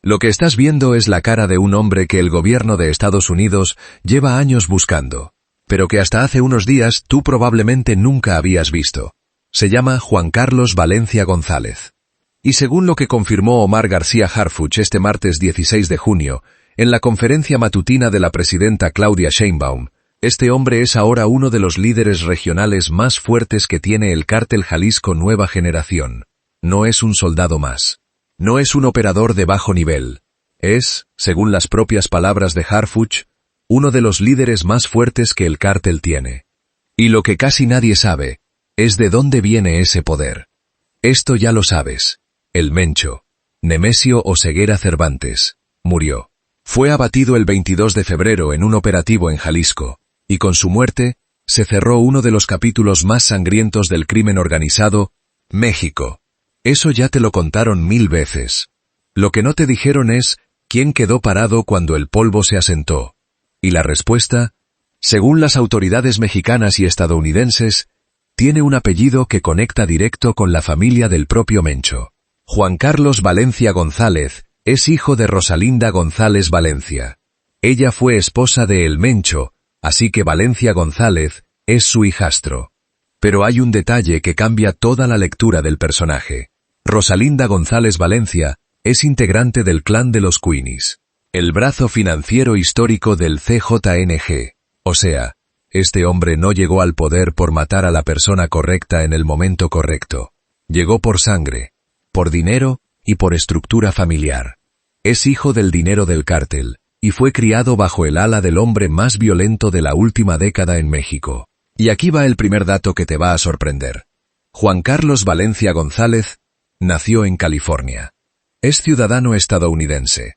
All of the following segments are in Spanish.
Lo que estás viendo es la cara de un hombre que el gobierno de Estados Unidos lleva años buscando, pero que hasta hace unos días tú probablemente nunca habías visto. Se llama Juan Carlos Valencia González. Y según lo que confirmó Omar García Harfuch este martes 16 de junio, en la conferencia matutina de la presidenta Claudia Sheinbaum, este hombre es ahora uno de los líderes regionales más fuertes que tiene el cártel Jalisco Nueva Generación. No es un soldado más. No es un operador de bajo nivel. Es, según las propias palabras de Harfuch, uno de los líderes más fuertes que el cártel tiene. Y lo que casi nadie sabe, es de dónde viene ese poder. Esto ya lo sabes. El Mencho, Nemesio Oseguera Cervantes, murió. Fue abatido el 22 de febrero en un operativo en Jalisco, y con su muerte, se cerró uno de los capítulos más sangrientos del crimen organizado, México. Eso ya te lo contaron 1000 veces. Lo que no te dijeron es, ¿quién quedó parado cuando el polvo se asentó? Y la respuesta, según las autoridades mexicanas y estadounidenses, tiene un apellido que conecta directo con la familia del propio Mencho. Juan Carlos Valencia González es hijo de Rosalinda González Valencia. Ella fue esposa de El Mencho, así que Valencia González es su hijastro. Pero hay un detalle que cambia toda la lectura del personaje. Rosalinda González Valencia es integrante del clan de los Queenies, el brazo financiero histórico del CJNG. O sea, este hombre no llegó al poder por matar a la persona correcta en el momento correcto. Llegó por sangre, por dinero y por estructura familiar. Es hijo del dinero del cártel, y fue criado bajo el ala del hombre más violento de la última década en México. Y aquí va el primer dato que te va a sorprender. Juan Carlos Valencia González nació en California. Es ciudadano estadounidense.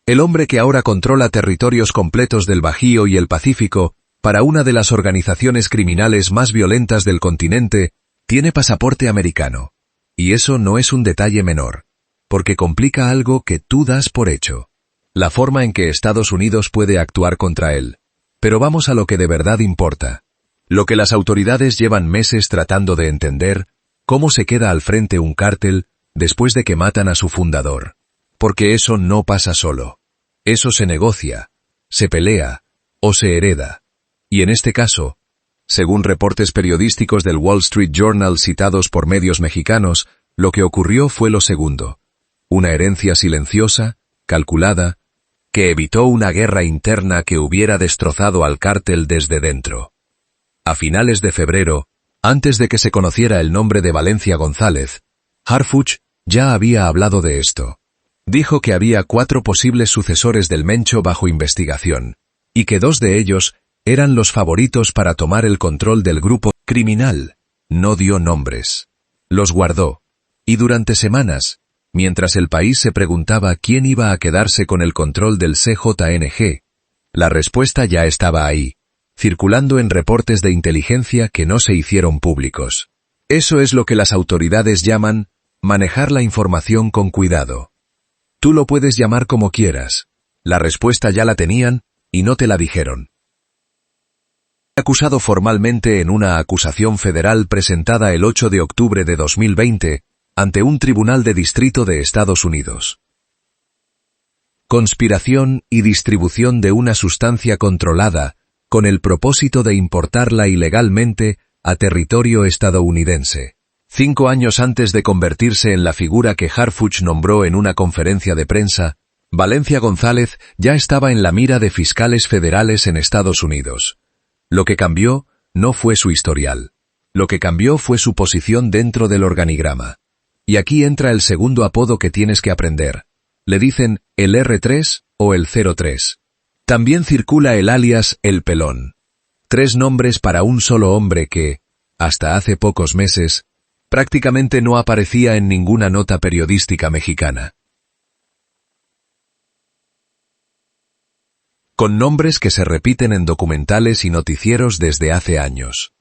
El hombre que ahora controla territorios completos del Bajío y el Pacífico para una de las organizaciones criminales más violentas del continente, tiene pasaporte americano. Y eso no es un detalle menor, porque complica algo que tú das por hecho. La forma en que Estados Unidos puede actuar contra él. Pero vamos a lo que de verdad importa. Lo que las autoridades llevan meses tratando de entender, cómo se queda al frente un cártel después de que matan a su fundador. Porque eso no pasa solo. Eso se negocia, se pelea o se hereda. Y en este caso, según reportes periodísticos del Wall Street Journal citados por medios mexicanos, lo que ocurrió fue lo segundo. Una herencia silenciosa, calculada, que evitó una guerra interna que hubiera destrozado al cártel desde dentro. A finales de febrero, antes de que se conociera el nombre de Valencia González, Harfuch ya había hablado de esto. Dijo que había 4 posibles sucesores del Mencho bajo investigación, y que 2 de ellos eran los favoritos para tomar el control del grupo criminal. No dio nombres. Los guardó. Y durante semanas, mientras el país se preguntaba quién iba a quedarse con el control del CJNG, la respuesta ya estaba ahí, circulando en reportes de inteligencia que no se hicieron públicos. Eso es lo que las autoridades llaman manejar la información con cuidado. Tú lo puedes llamar como quieras. La respuesta ya la tenían y no te la dijeron. Acusado formalmente en una acusación federal presentada el 8 de octubre de 2020 ante un tribunal de distrito de Estados Unidos. Conspiración y distribución de una sustancia controlada con el propósito de importarla ilegalmente a territorio estadounidense. 5 años antes de convertirse en la figura que Harfuch nombró en una conferencia de prensa, Valencia González ya estaba en la mira de fiscales federales en Estados Unidos. Lo que cambió no fue su historial. Lo que cambió fue su posición dentro del organigrama. Y aquí entra el segundo apodo que tienes que aprender. Le dicen el R3 o el 03. También circula el alias El Pelón. 3 nombres para un solo hombre que, hasta hace pocos meses, prácticamente no aparecía en ninguna nota periodística mexicana. Con nombres que se repiten en documentales y noticieros desde hace años.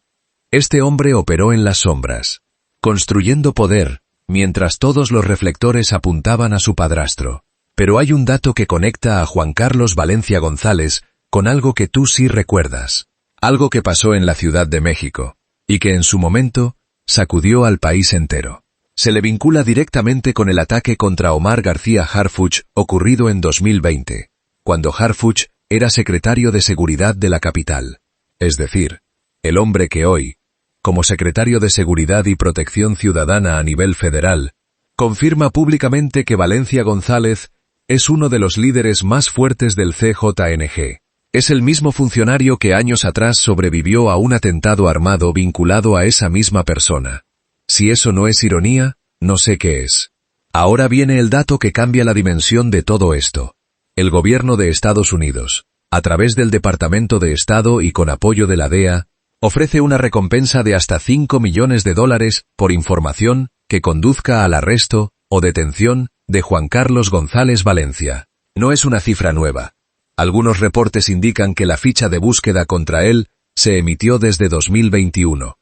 Este hombre operó en las sombras, construyendo poder, mientras todos los reflectores apuntaban a su padrastro. Pero hay un dato que conecta a Juan Carlos Valencia González con algo que tú sí recuerdas. Algo que pasó en la Ciudad de México, y que en su momento sacudió al país entero. Se le vincula directamente con el ataque contra Omar García Harfuch ocurrido en 2020, cuando Harfuch era secretario de Seguridad de la capital. Es decir, el hombre que hoy, como secretario de Seguridad y Protección Ciudadana a nivel federal, confirma públicamente que Valencia González es uno de los líderes más fuertes del CJNG. Es el mismo funcionario que años atrás sobrevivió a un atentado armado vinculado a esa misma persona. Si eso no es ironía, no sé qué es. Ahora viene el dato que cambia la dimensión de todo esto. El gobierno de Estados Unidos, a través del Departamento de Estado y con apoyo de la DEA, ofrece una recompensa de hasta $5 millones por información que conduzca al arresto o detención de Juan Carlos González Valencia. No es una cifra nueva. Algunos reportes indican que la ficha de búsqueda contra él se emitió desde 2021.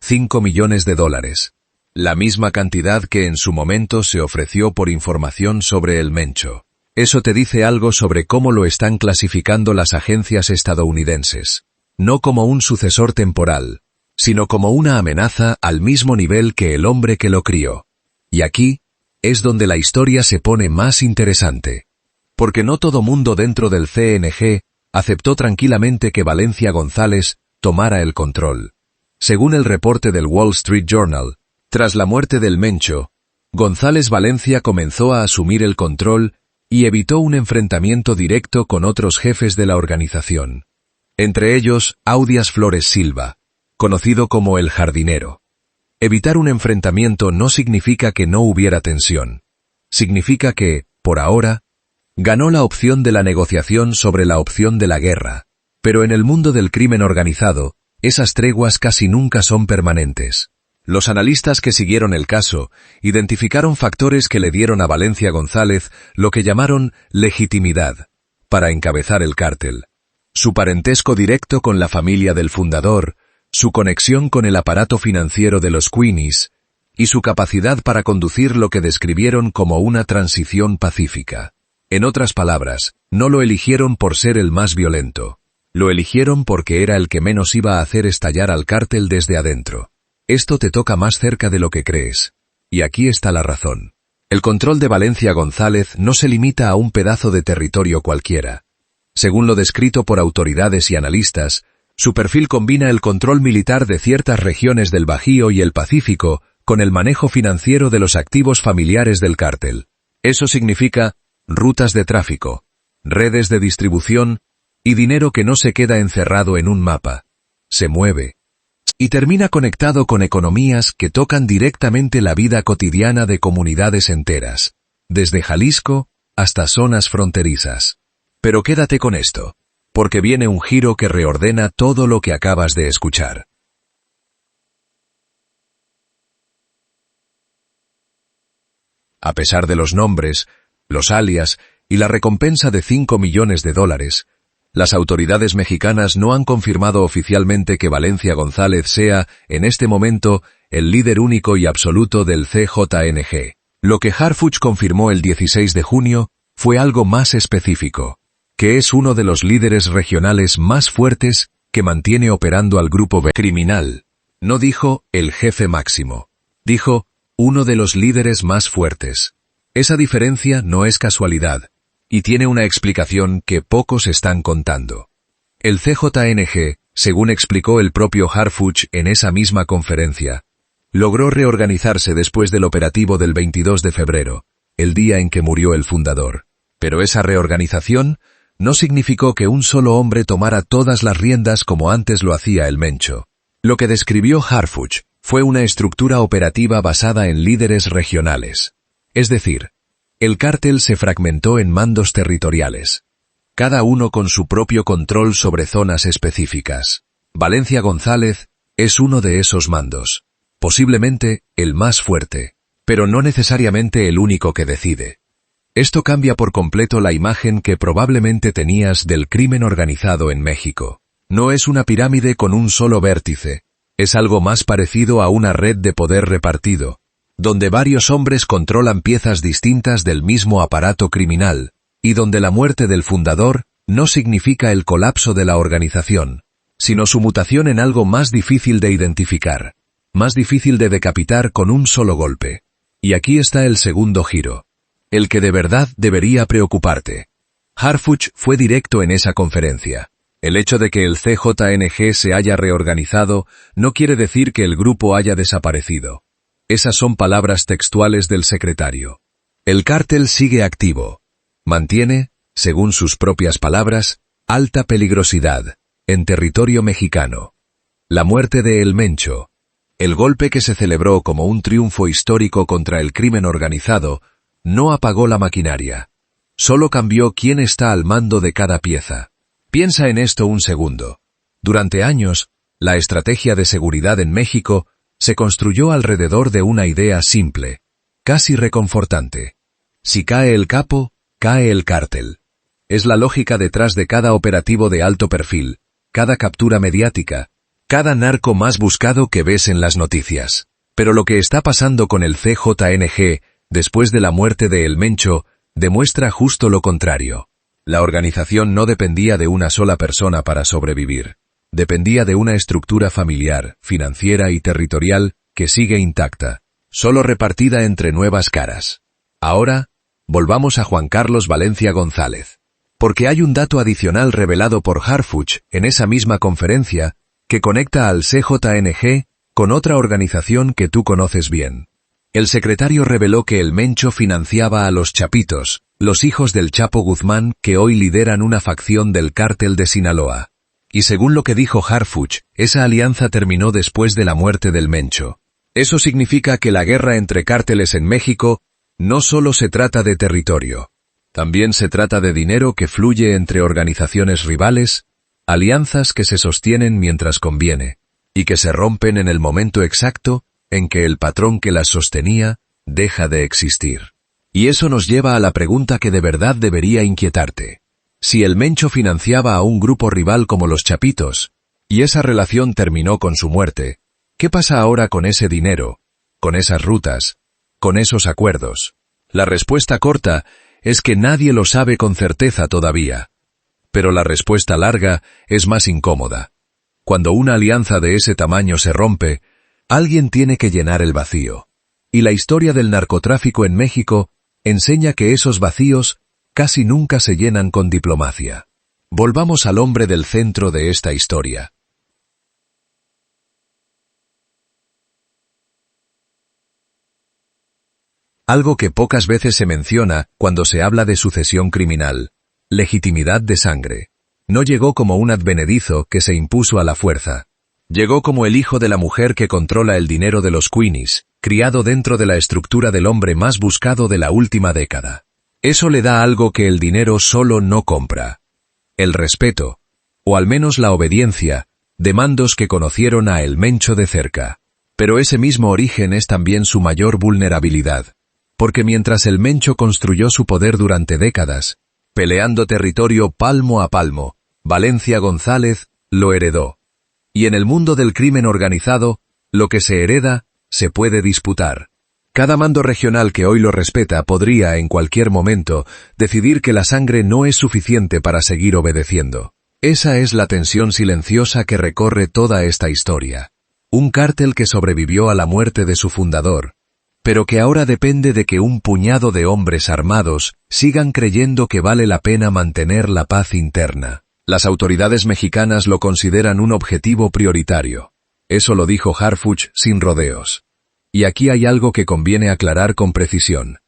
$5 millones. La misma cantidad que en su momento se ofreció por información sobre el Mencho. Eso te dice algo sobre cómo lo están clasificando las agencias estadounidenses. No como un sucesor temporal, sino como una amenaza al mismo nivel que el hombre que lo crió. Y aquí es donde la historia se pone más interesante. Porque no todo mundo dentro del CNG aceptó tranquilamente que Valencia González tomara el control. Según el reporte del Wall Street Journal, tras la muerte del Mencho, González Valencia comenzó a asumir el control y evitó un enfrentamiento directo con otros jefes de la organización. Entre ellos, Audias Flores Silva, conocido como el jardinero. Evitar un enfrentamiento no significa que no hubiera tensión. Significa que, por ahora, ganó la opción de la negociación sobre la opción de la guerra. Pero en el mundo del crimen organizado, esas treguas casi nunca son permanentes. Los analistas que siguieron el caso identificaron factores que le dieron a Valencia González lo que llamaron legitimidad para encabezar el cártel. Su parentesco directo con la familia del fundador, su conexión con el aparato financiero de los Queenies y su capacidad para conducir lo que describieron como una transición pacífica. En otras palabras, no lo eligieron por ser el más violento. Lo eligieron porque era el que menos iba a hacer estallar al cártel desde adentro. Esto te toca más cerca de lo que crees. Y aquí está la razón. El control de Valencia González no se limita a un pedazo de territorio cualquiera. Según lo descrito por autoridades y analistas, su perfil combina el control militar de ciertas regiones del Bajío y el Pacífico con el manejo financiero de los activos familiares del cártel. Eso significa rutas de tráfico, redes de distribución y dinero que no se queda encerrado en un mapa. Se mueve. Y termina conectado con economías que tocan directamente la vida cotidiana de comunidades enteras, desde Jalisco hasta zonas fronterizas. Pero quédate con esto, porque viene un giro que reordena todo lo que acabas de escuchar. A pesar de los nombres, los alias y la recompensa de $5 millones, las autoridades mexicanas no han confirmado oficialmente que Valencia González sea, en este momento, el líder único y absoluto del CJNG. Lo que Harfuch confirmó el 16 de junio fue algo más específico, que es uno de los líderes regionales más fuertes que mantiene operando al grupo criminal. No dijo el jefe máximo, dijo uno de los líderes más fuertes. Esa diferencia no es casualidad. Y tiene una explicación que pocos están contando. El CJNG, según explicó el propio Harfuch en esa misma conferencia, logró reorganizarse después del operativo del 22 de febrero, el día en que murió el fundador. Pero esa reorganización no significó que un solo hombre tomara todas las riendas como antes lo hacía el Mencho. Lo que describió Harfuch fue una estructura operativa basada en líderes regionales. Es decir, el cártel se fragmentó en mandos territoriales, cada uno con su propio control sobre zonas específicas. Valencia González es uno de esos mandos, posiblemente el más fuerte, pero no necesariamente el único que decide. Esto cambia por completo la imagen que probablemente tenías del crimen organizado en México. No es una pirámide con un solo vértice, es algo más parecido a una red de poder repartido, donde varios hombres controlan piezas distintas del mismo aparato criminal, y donde la muerte del fundador no significa el colapso de la organización, sino su mutación en algo más difícil de identificar, más difícil de decapitar con un solo golpe. Y aquí está el segundo giro. El que de verdad debería preocuparte. Harfuch fue directo en esa conferencia. El hecho de que el CJNG se haya reorganizado no quiere decir que el grupo haya desaparecido. Esas son palabras textuales del secretario. El cártel sigue activo. Mantiene, según sus propias palabras, alta peligrosidad en territorio mexicano. La muerte de El Mencho, el golpe que se celebró como un triunfo histórico contra el crimen organizado, no apagó la maquinaria. Solo cambió quién está al mando de cada pieza. Piensa en esto un segundo. Durante años, la estrategia de seguridad en México se construyó alrededor de una idea simple, casi reconfortante. Si cae el capo, cae el cártel. Es la lógica detrás de cada operativo de alto perfil, cada captura mediática, cada narco más buscado que ves en las noticias. Pero lo que está pasando con el CJNG, después de la muerte de El Mencho, demuestra justo lo contrario. La organización no dependía de una sola persona para sobrevivir. Dependía de una estructura familiar, financiera y territorial que sigue intacta, solo repartida entre nuevas caras. Ahora, volvamos a Juan Carlos Valencia González. Porque hay un dato adicional revelado por Harfuch en esa misma conferencia que conecta al CJNG con otra organización que tú conoces bien. El secretario reveló que El Mencho financiaba a los Chapitos, los hijos del Chapo Guzmán que hoy lideran una facción del cártel de Sinaloa. Y según lo que dijo Harfuch, esa alianza terminó después de la muerte del Mencho. Eso significa que la guerra entre cárteles en México no solo se trata de territorio. También se trata de dinero que fluye entre organizaciones rivales, alianzas que se sostienen mientras conviene, y que se rompen en el momento exacto en que el patrón que las sostenía deja de existir. Y eso nos lleva a la pregunta que de verdad debería inquietarte. Si El Mencho financiaba a un grupo rival como los Chapitos, y esa relación terminó con su muerte, ¿qué pasa ahora con ese dinero, con esas rutas, con esos acuerdos? La respuesta corta es que nadie lo sabe con certeza todavía. Pero la respuesta larga es más incómoda. Cuando una alianza de ese tamaño se rompe, alguien tiene que llenar el vacío. Y la historia del narcotráfico en México enseña que esos vacíos casi nunca se llenan con diplomacia. Volvamos al hombre del centro de esta historia. Algo que pocas veces se menciona cuando se habla de sucesión criminal: legitimidad de sangre. No llegó como un advenedizo que se impuso a la fuerza. Llegó como el hijo de la mujer que controla el dinero de los Queenies, criado dentro de la estructura del hombre más buscado de la última década. Eso le da algo que el dinero solo no compra: el respeto, o al menos la obediencia, de mandos que conocieron a El Mencho de cerca. Pero ese mismo origen es también su mayor vulnerabilidad. Porque mientras El Mencho construyó su poder durante décadas, peleando territorio palmo a palmo, Valencia González lo heredó. Y en el mundo del crimen organizado, lo que se hereda, se puede disputar. Cada mando regional que hoy lo respeta podría, en cualquier momento, decidir que la sangre no es suficiente para seguir obedeciendo. Esa es la tensión silenciosa que recorre toda esta historia. Un cártel que sobrevivió a la muerte de su fundador, pero que ahora depende de que un puñado de hombres armados sigan creyendo que vale la pena mantener la paz interna. Las autoridades mexicanas lo consideran un objetivo prioritario. Eso lo dijo Harfuch sin rodeos. Y aquí hay algo que conviene aclarar con precisión.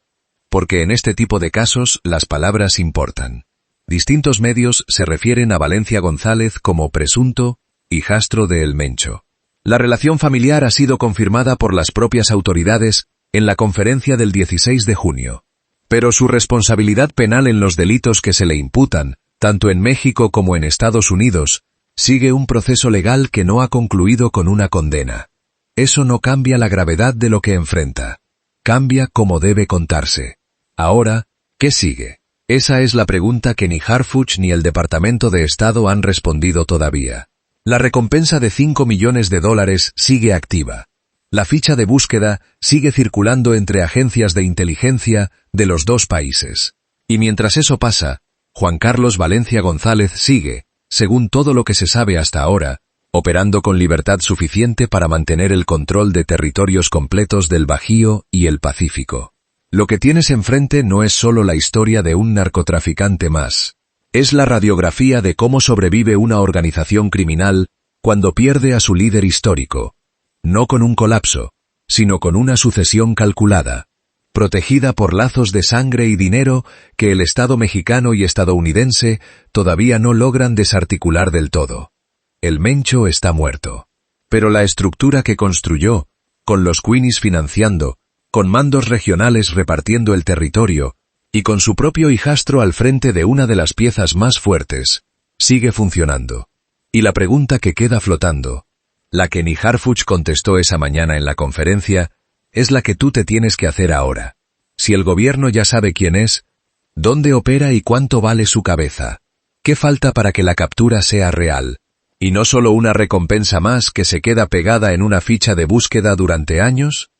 Porque en este tipo de casos las palabras importan. Distintos medios se refieren a Valencia González como presunto hijastro de El Mencho. La relación familiar ha sido confirmada por las propias autoridades en la conferencia del 16 de junio. Pero su responsabilidad penal en los delitos que se le imputan, tanto en México como en Estados Unidos, sigue un proceso legal que no ha concluido con una condena. Eso no cambia la gravedad de lo que enfrenta. Cambia cómo debe contarse. Ahora, ¿qué sigue? Esa es la pregunta que ni Harfuch ni el Departamento de Estado han respondido todavía. La recompensa de $5 millones sigue activa. La ficha de búsqueda sigue circulando entre agencias de inteligencia de los dos países. Y mientras eso pasa, Juan Carlos Valencia González sigue, según todo lo que se sabe hasta ahora, operando con libertad suficiente para mantener el control de territorios completos del Bajío y el Pacífico. Lo que tienes enfrente no es solo la historia de un narcotraficante más. Es la radiografía de cómo sobrevive una organización criminal cuando pierde a su líder histórico. No con un colapso, sino con una sucesión calculada, protegida por lazos de sangre y dinero que el Estado mexicano y estadounidense todavía no logran desarticular del todo. El Mencho está muerto. Pero la estructura que construyó, con los Queenies financiando, con mandos regionales repartiendo el territorio, y con su propio hijastro al frente de una de las piezas más fuertes, sigue funcionando. Y la pregunta que queda flotando, la que ni Harfuch contestó esa mañana en la conferencia, es la que tú te tienes que hacer ahora. Si el gobierno ya sabe quién es, ¿dónde opera y cuánto vale su cabeza? ¿Qué falta para que la captura sea real? Y no solo una recompensa más que se queda pegada en una ficha de búsqueda durante años.